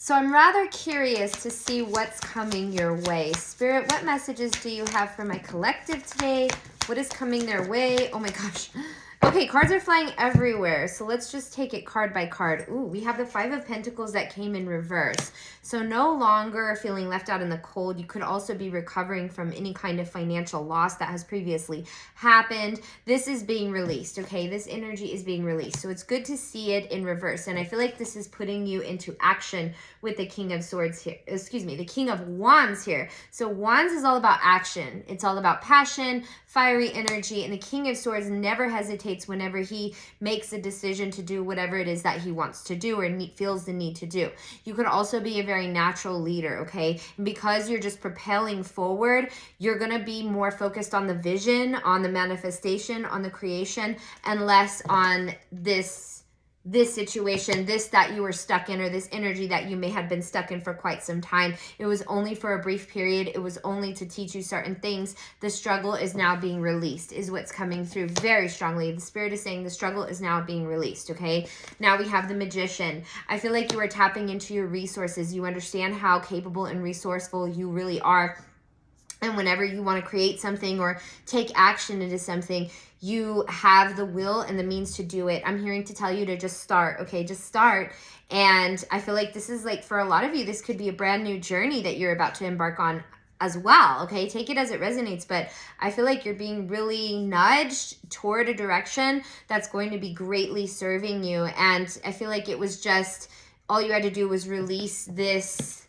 So I'm rather curious to see what's coming your way. Spirit, what messages do you have for my collective today? What is coming their way? Oh my gosh. Okay, cards are flying everywhere. So let's just take it card by card. Ooh, we have the Five of Pentacles that came in reverse. So no longer feeling left out in the cold. You could also be recovering from any kind of financial loss that has previously happened. This is being released, okay? This energy is being released. So it's good to see it in reverse. And I feel like this is putting you into action with the King of Swords here. Excuse me, the King of Wands here. So Wands is all about action. It's all about passion, fiery energy, and the King of Swords never hesitates whenever he makes a decision to do whatever it is that he wants to do or feels the need to do. You could also be a very natural leader, okay? And because you're just propelling forward, you're going to be more focused on the vision, on the manifestation, on the creation, and less on this situation, this that you were stuck in, or this energy that you may have been stuck in for quite some time. It was only for a brief period. It was only to teach you certain things. The struggle is now being released, is what's coming through very strongly. The Spirit is saying the struggle is now being released, okay? Now we have the Magician. I feel like you are tapping into your resources. You understand how capable and resourceful you really are. And whenever you want to create something or take action into something, you have the will and the means to do it. I'm hearing to tell you to just start, okay? Just start. And I feel like this is like, for a lot of you, this could be a brand new journey that you're about to embark on as well, okay? Take it as it resonates, but I feel like you're being really nudged toward a direction that's going to be greatly serving you. And I feel like it was just, all you had to do was release this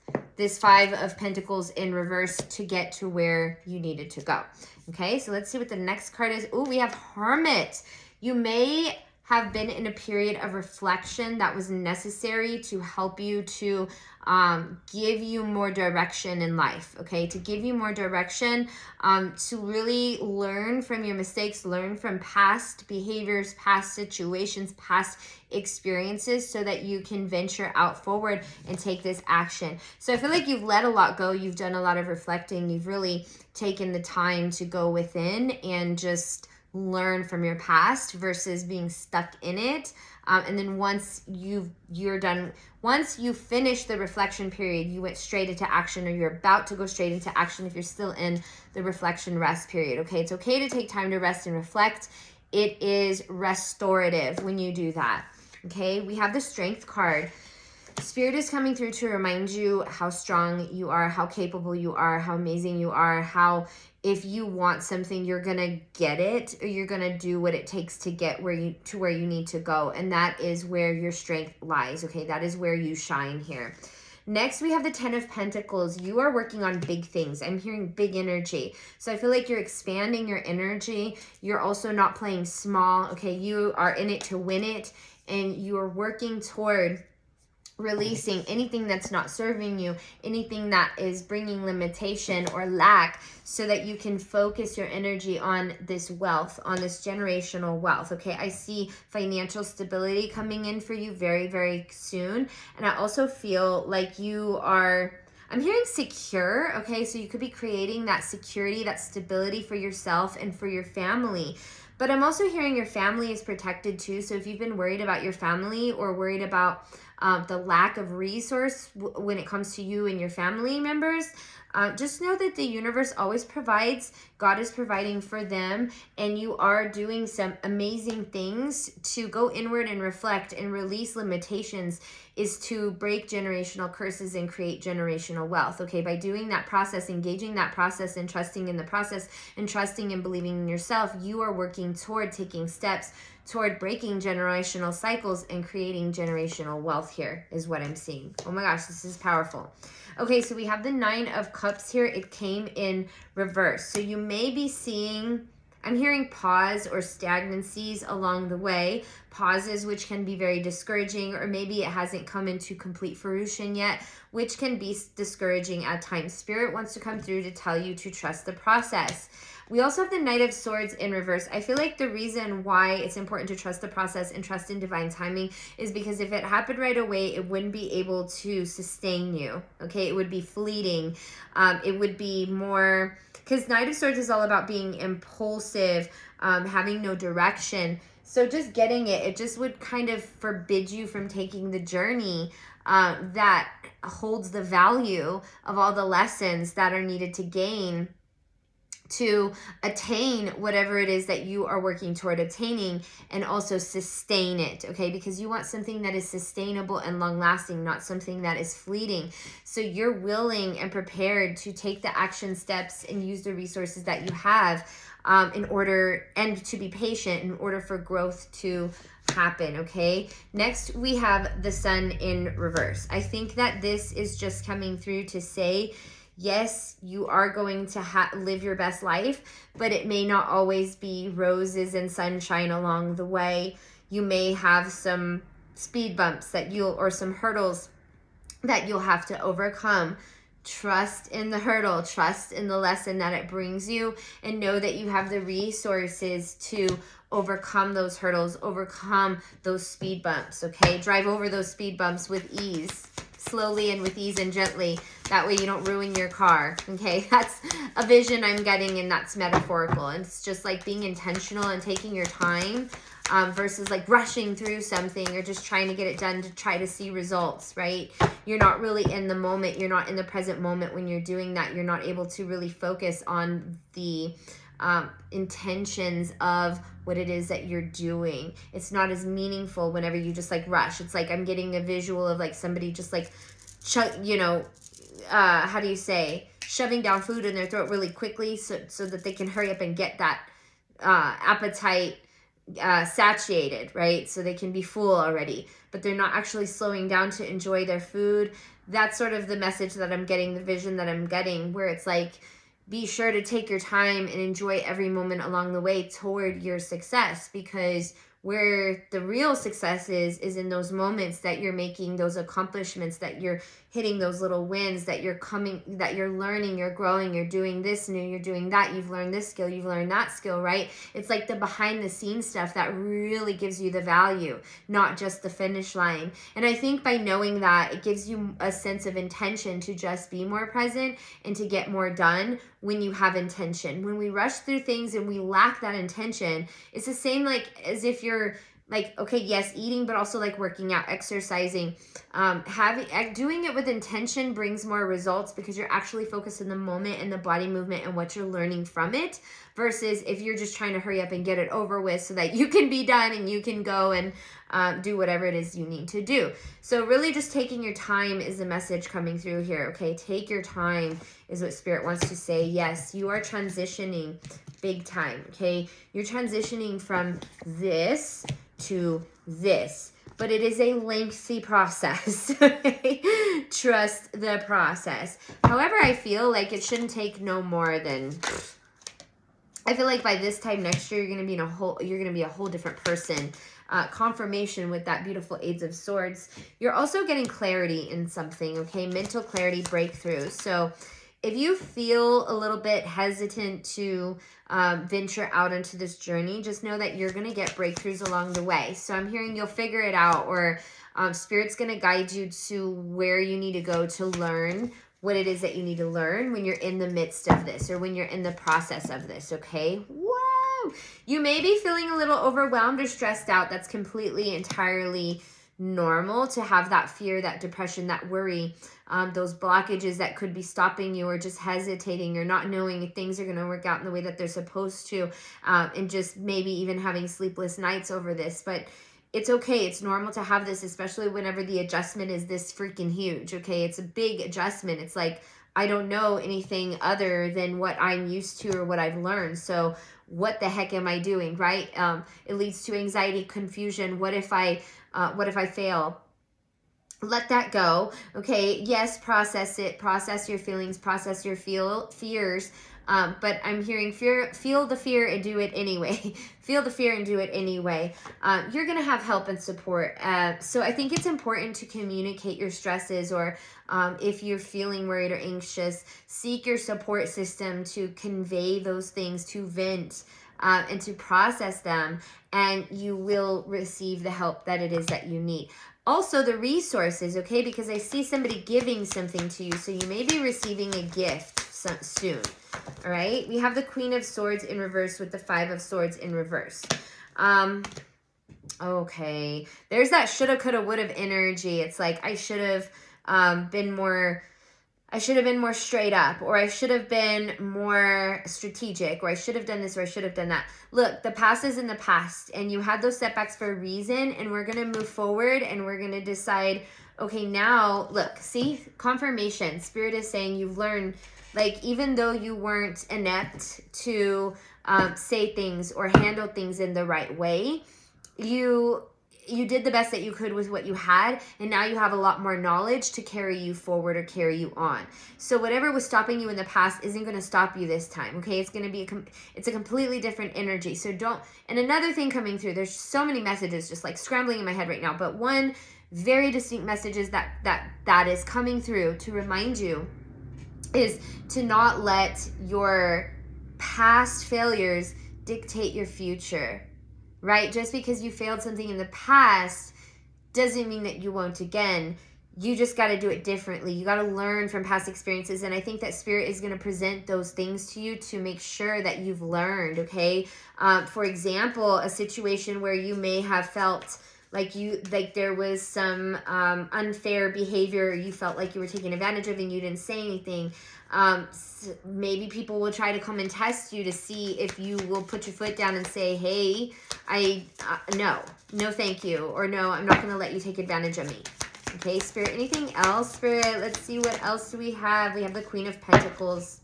Five of Pentacles in reverse to get to where you needed to go. Okay, so let's see what the next card is. Oh, we have Hermit. You may have been in a period of reflection that was necessary to help you to give you more direction in life, okay? To give you more direction, to really learn from your mistakes, learn from past behaviors, past situations, past experiences, so that you can venture out forward and take this action. So I feel like you've let a lot go. You've done a lot of reflecting. You've really taken the time to go within and just learn from your past versus being stuck in it. And then once you're done, once you finish the reflection period, you went straight into action, or you're about to go straight into action if you're still in the reflection rest period, okay? It's okay to take time to rest and reflect. It is restorative when you do that, okay? We have the Strength card. Spirit is coming through to remind you how strong you are, how capable you are, how amazing you are, how if you want something, you're going to get it, or you're going to do what it takes to get where you need to go. And that is where your strength lies, okay? That is where you shine here. Next, we have the Ten of Pentacles. You are working on big things. I'm hearing big energy. So I feel like you're expanding your energy. You're also not playing small, okay? You are in it to win it, and you are working toward releasing anything that's not serving you, anything that is bringing limitation or lack, so that you can focus your energy on this wealth, on this generational wealth, okay? I see financial stability coming in for you very, very soon. And I also feel like you are, I'm hearing secure, okay? So you could be creating that security, that stability for yourself and for your family. But I'm also hearing your family is protected too. So if you've been worried about your family, or worried about the lack of resource when it comes to you and your family members, just know that the universe always provides. God is providing for them, and you are doing some amazing things to go inward and reflect and release limitations, is to break generational curses and create generational wealth, okay? By doing that process, engaging that process, and trusting in the process, and trusting and believing in yourself, you are working toward taking steps toward breaking generational cycles and creating generational wealth here, is what I'm seeing. Oh my gosh, this is powerful. Okay, so we have the Nine of Cups here. It came in reverse. So you may be seeing, I'm hearing pause or stagnancies along the way. Pauses which can be very discouraging, or maybe it hasn't come into complete fruition yet, which can be discouraging at times. Spirit wants to come through to tell you to trust the process. We also have the Knight of Swords in reverse. I feel like the reason why it's important to trust the process and trust in divine timing is because if it happened right away, it wouldn't be able to sustain you, okay? It would be fleeting. It would be more, because Knight of Swords is all about being impulsive, having no direction. So just getting it just would kind of forbid you from taking the journey that holds the value of all the lessons that are needed to gain to attain whatever it is that you are working toward attaining, and also sustain it, okay? Because you want something that is sustainable and long lasting, not something that is fleeting. So you're willing and prepared to take the action steps and use the resources that you have in order, and to be patient in order for growth to happen, okay? Next, we have the Sun in reverse. I think that this is just coming through to say, yes, you are going to live your best life, but it may not always be roses and sunshine along the way. You may have some speed bumps that or some hurdles that you'll have to overcome. Trust in the hurdle, trust in the lesson that it brings you, and know that you have the resources to overcome those hurdles, overcome those speed bumps, okay? Drive over those speed bumps with ease, slowly and with ease and gently. That way you don't ruin your car, okay? That's a vision I'm getting, and that's metaphorical. And it's just like being intentional and taking your time versus like rushing through something or just trying to get it done to try to see results, right? You're not really in the moment. You're not in the present moment when you're doing that. You're not able to really focus on the intentions of what it is that you're doing. It's not as meaningful whenever you just like rush. It's like I'm getting a visual of like somebody just like, how do you say, shoving down food in their throat really quickly so that they can hurry up and get that appetite satiated, right? So they can be full already, but they're not actually slowing down to enjoy their food. That's sort of the message that I'm getting, the vision that I'm getting, where it's like, be sure to take your time and enjoy every moment along the way toward your success, because where the real success is in those moments that you're making those accomplishments, that you're hitting those little wins, that you're learning, you're growing, you're doing this new, you're doing that, you've learned this skill, you've learned that skill, right? It's like the behind the scenes stuff that really gives you the value, not just the finish line. And I think by knowing that, it gives you a sense of intention to just be more present and to get more done when you have intention. When we rush through things and we lack that intention, it's the same like as if you're like, okay, yes, eating, but also like working out, exercising, doing it with intention brings more results because you're actually focused in the moment and the body movement and what you're learning from it, versus if you're just trying to hurry up and get it over with so that you can be done and you can go and do whatever it is you need to do. So really just taking your time is the message coming through here, okay? Take your time is what Spirit wants to say. Yes, you are transitioning big time, okay? You're transitioning from this to this, but it is a lengthy process. Trust the process. However, I feel like it shouldn't take no more than, I feel like by this time next year, you're going to be a whole different person. Confirmation with that beautiful Eight of Swords. You're also getting clarity in something, okay? Mental clarity, breakthrough. So if you feel a little bit hesitant to venture out into this journey, just know that you're going to get breakthroughs along the way. So I'm hearing you'll figure it out, or Spirit's going to guide you to where you need to go to learn what it is that you need to learn when you're in the midst of this, or when you're in the process of this, okay? Whoa! You may be feeling a little overwhelmed or stressed out. That's completely, entirely normal to have that fear, that depression, that worry, those blockages that could be stopping you, or just hesitating, or not knowing if things are going to work out in the way that they're supposed to, and just maybe even having sleepless nights over this. But it's okay. It's normal to have this, especially whenever the adjustment is this freaking huge, okay? It's a big adjustment. It's like, I don't know anything other than what I'm used to or what I've learned. So what the heck am I doing, right? It leads to anxiety, confusion. What if I fail? Let that go, okay? Yes, process it. Process your feelings. Process your fears. But I'm hearing feel the fear and do it anyway. Feel the fear and do it anyway. You're going to have help and support. So I think it's important to communicate your stresses, or if you're feeling worried or anxious, seek your support system to convey those things, to vent, and to process them, and you will receive the help that it is that you need. Also, the resources, okay? Because I see somebody giving something to you, so you may be receiving a gift soon. All right, we have the Queen of Swords in reverse with the Five of Swords in reverse. Okay, there's that shoulda, coulda, woulda energy. It's like, I should have been more, I should have been more straight up, or I should have been more strategic, or I should have done this, or I should have done that. Look, the past is in the past, and you had those setbacks for a reason, and we're going to move forward, and we're going to decide, okay, now, look, see, confirmation. Spirit is saying you've learned, like, even though you weren't inept to say things or handle things in the right way, you did the best that you could with what you had, and now you have a lot more knowledge to carry you forward or carry you on. So whatever was stopping you in the past isn't going to stop you this time, okay? It's going to be it's a completely different energy. So don't, and another thing coming through, there's so many messages just like scrambling in my head right now, but one very distinct message is that is coming through to remind you is to not let your past failures dictate your future. Right? Just because you failed something in the past doesn't mean that you won't again. You just got to do it differently. You got to learn from past experiences. And I think that Spirit is going to present those things to you to make sure that you've learned, okay? For example, a situation where you may have felt like there was some unfair behavior, you felt like you were taken advantage of and you didn't say anything. Maybe people will try to come and test you to see if you will put your foot down and say, hey, no, thank you. Or no, I'm not going to let you take advantage of me. Okay, Spirit, anything else? Spirit, let's see, what else do we have? We have the Queen of Pentacles.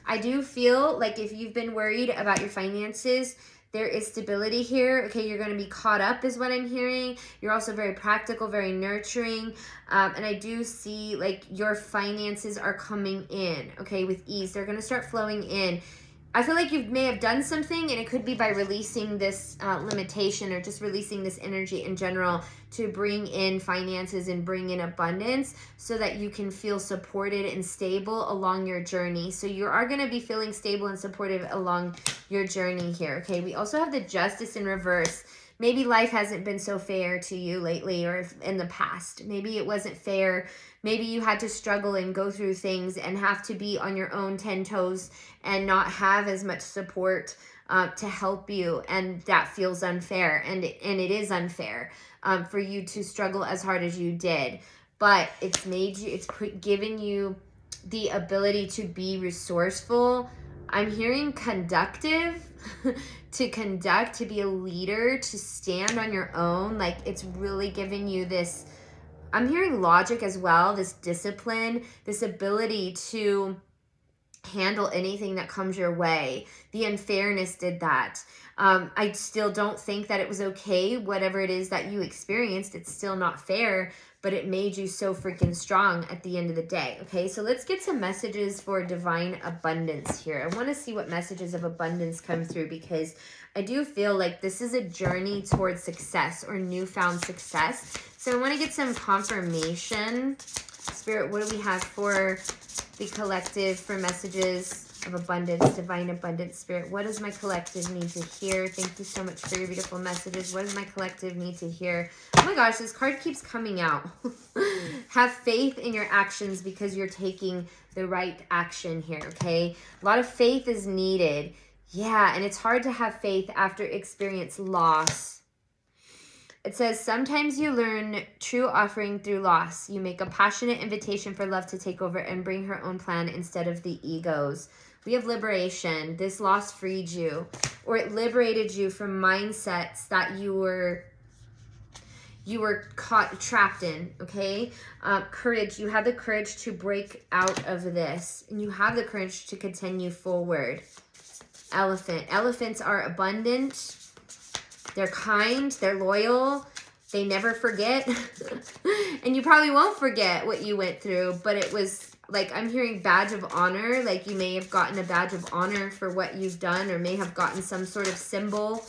I do feel like if you've been worried about your finances, there is stability here. Okay, you're going to be caught up is what I'm hearing. You're also very practical, very nurturing. And I do see like your finances are coming in, okay, with ease. They're going to start flowing in. I feel like you may have done something, and it could be by releasing this limitation or just releasing this energy in general to bring in finances and bring in abundance so that you can feel supported and stable along your journey. So you are going to be feeling stable and supportive along your journey here, okay? We also have the Justice in reverse. Maybe life hasn't been so fair to you lately or in the past. Maybe it wasn't fair. Maybe you had to struggle and go through things and have to be on your own 10 toes and not have as much support to help you. And that feels unfair. And it is unfair for you to struggle as hard as you did. But it's given you the ability to be resourceful. I'm hearing conductive, to conduct, to be a leader, to stand on your own. Like it's really giving you this, I'm hearing logic as well, this discipline, this ability to handle anything that comes your way. The unfairness did that. I still don't think that it was okay. Whatever it is that you experienced, it's still not fair, but it made you so freaking strong at the end of the day. Okay, so let's get some messages for divine abundance here. I want to see what messages of abundance come through because I do feel like this is a journey towards success or newfound success. So I want to get some confirmation. Spirit, what do we have for the collective for messages of abundance, divine abundance? Spirit, what does my collective need to hear? Thank you so much for your beautiful messages. What does my collective need to hear? Oh my gosh, this card keeps coming out. Have faith in your actions because you're taking the right action here, okay? A lot of faith is needed. Yeah, and it's hard to have faith after experience loss. It says, sometimes you learn true offering through loss. You make a passionate invitation for love to take over and bring her own plan instead of the ego's. We have liberation. This loss freed you, or it liberated you from mindsets that you were trapped in, okay? Courage. You have the courage to break out of this, and you have the courage to continue forward. Elephant. Elephants are abundant. They're kind, they're loyal, they never forget. And you probably won't forget what you went through, but it was like, I'm hearing badge of honor, like you may have gotten a badge of honor for what you've done, or may have gotten some sort of symbol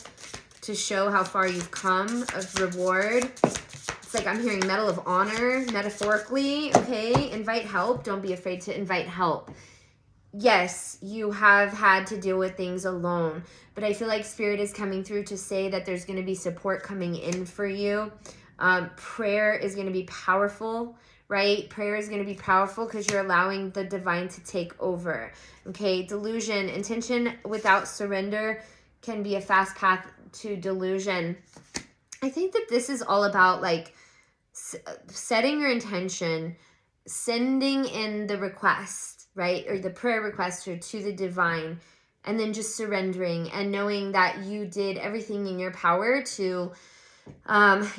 to show how far you've come of reward. It's like I'm hearing Medal of Honor, metaphorically, okay? Invite help, don't be afraid to invite help. Yes, you have had to deal with things alone, but I feel like Spirit is coming through to say that there's going to be support coming in for you. Prayer is going to be powerful, right? Prayer is going to be powerful because you're allowing the divine to take over. Okay, delusion. Intention without surrender can be a fast path to delusion. I think that this is all about like setting your intention, sending in the request, right? Or the prayer request or to the divine, and then just surrendering and knowing that you did everything in your power to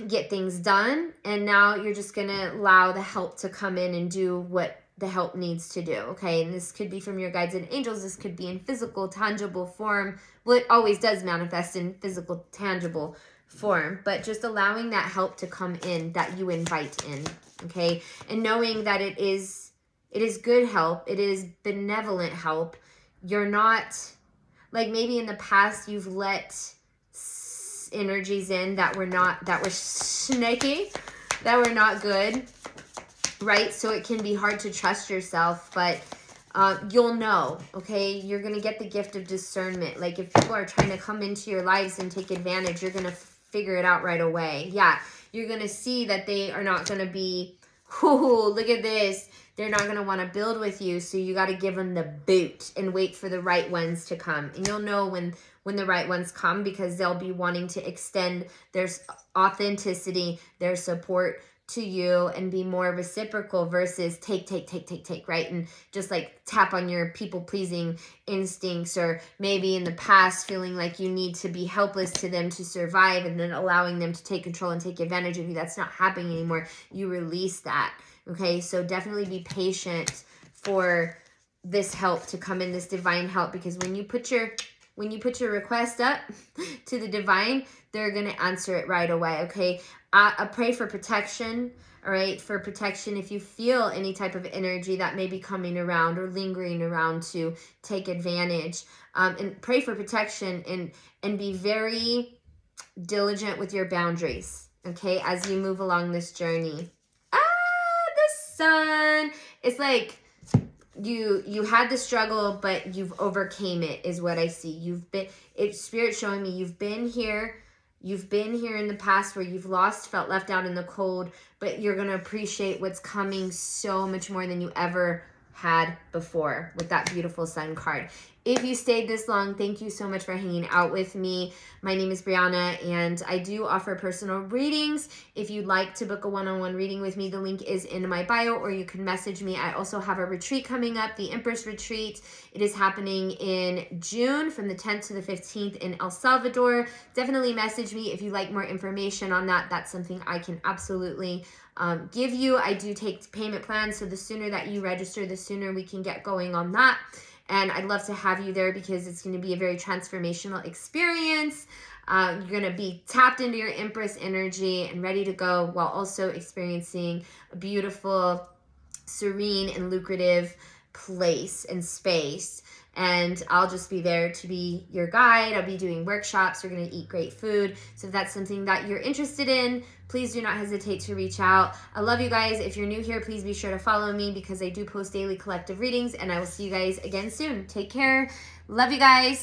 get things done. And now you're just going to allow the help to come in and do what the help needs to do. Okay. And this could be from your guides and angels. This could be in physical, tangible form. Well, it always does manifest in physical, tangible form, but just allowing that help to come in that you invite in. Okay. And knowing that it is good help. It is benevolent help. You're not like, maybe in the past you've let energies in that were snaky, that were not good, right? So it can be hard to trust yourself, but you'll know. Okay, you're gonna get the gift of discernment. Like, if people are trying to come into your lives and take advantage, you're gonna figure it out right away. Yeah, you're gonna see that they are not gonna be, oh, look at this, they're not going to want to build with you. So you got to give them the boot and wait for the right ones to come. And you'll know when the right ones come, because they'll be wanting to extend their authenticity, their support to you, and be more reciprocal versus take, right? And just like tap on your people pleasing instincts, or maybe in the past feeling like you need to be helpless to them to survive, and then allowing them to take control and take advantage of you. That's not happening anymore. You release that. Okay, so definitely be patient for this help to come in, this divine help, because when you put your request up to the divine, they're going to answer it right away. Okay, I pray for protection. All right, for protection, if you feel any type of energy that may be coming around or lingering around to take advantage, and pray for protection, and be very diligent with your boundaries. Okay, as you move along this journey. Sun, it's like you had the struggle, but you've overcame it, is what I see. Spirit showing me you've been here in the past where you've lost, felt left out in the cold, but you're going to appreciate what's coming so much more than you ever had before with that beautiful Sun card. If you stayed this long, thank you so much for hanging out with me. My name is Brianna, and I do offer personal readings. If you'd like to book a one-on-one reading with me, the link is in my bio, or you can message me. I also have a retreat coming up, the Empress Retreat. It is happening in June from the 10th to the 15th in El Salvador. Definitely message me if you'd like more information on that. That's something I can absolutely give you. I do take payment plans, so the sooner that you register, the sooner we can get going on that. And I'd love to have you there, because it's going to be a very transformational experience. You're going to be tapped into your Empress energy and ready to go, while also experiencing a beautiful, serene, and lucrative place and space. And I'll just be there to be your guide. I'll be doing workshops. We're going to eat great food. So if that's something that you're interested in, please do not hesitate to reach out. I love you guys. If you're new here, please be sure to follow me, because I do post daily collective readings, and I will see you guys again soon. Take care. Love you guys.